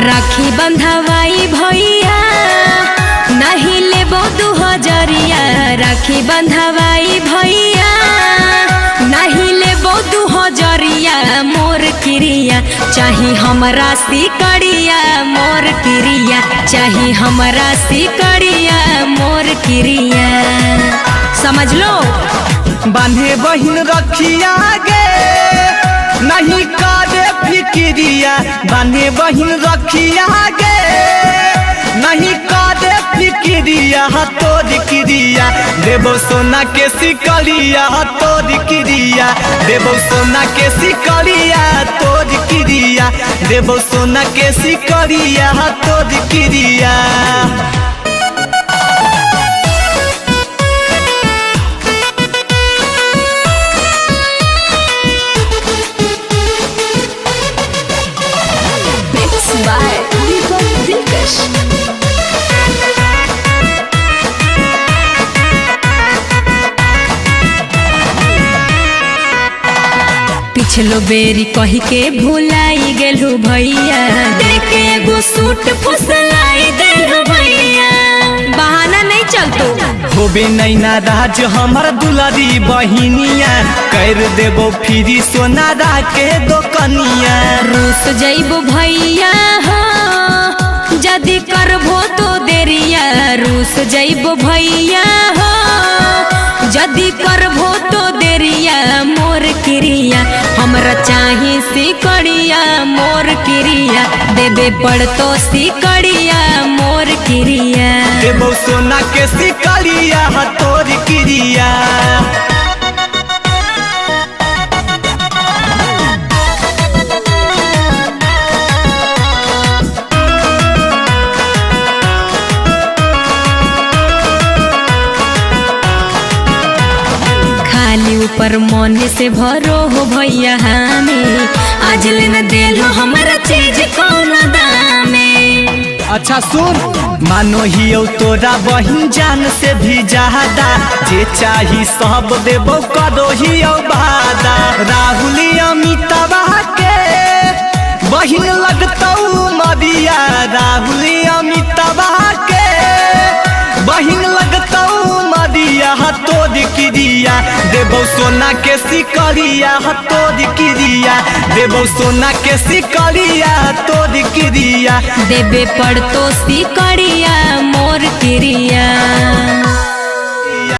राखी बंधवाई भैया नहीं लेबो 2000। राखी बंधवाई भैया नहीं लेबो 2000। मोर क्रिया चाही हमरा सिकड़िया मोर क्रिया चाही हमरा सिकड़िया मोर क्रिया। समझ लो। बांधे बहिन रखिया गे नहीं करे फिक्रिया। बांधे बहिन रखिया गे नहीं करे फिक्रिया। तोर क्रिया देबो सोना के सिकड़िया तोर क्रिया देबो सोना के सिकड़िया तोर क्रिया देबो सोना के सिकड़िया तोर क्रिया। पिछलो बेरी कही के भुलाई गेलू भैया देखे एगो सूट फुसलाई देलू भैया। बहाना नहीं चलतो। होबे नहीं नाराज हमर दुलारी बहिनिया कर देबो फ्री सोना के दोकनिया। रूस जइबो भैया हो जदी करबो तो देरिया। रूस जइबो भैया हो जदी करबो तो देरिया मोर क्रिया हमरा चाही सिकड़िया मोर क्रिया देबे पड़तो सिकड़िया मोर क्रिया। देबो सोना के सिकड़िया तोर क्रिया। ऊपर मन से भरो हो भैया हमें आज लेना देलो हमारा चीज कौन दामे। अच्छा सुन मानो हियो तोरा बहिन जान से भी ज्यादा जे चाही सब देबो करो हियो वादा। राहुल अमिताभ के बहिन लगतौ मरिया। राहुल अमिताभ के बहिन लगतौ मरिया तोर क्रिया देबो सोना के सिकड़िया तोर क्रिया देबो सोना के सिकड़िया तोर क्रिया देबे पड़तो सिकड़िया मोर क्रिया।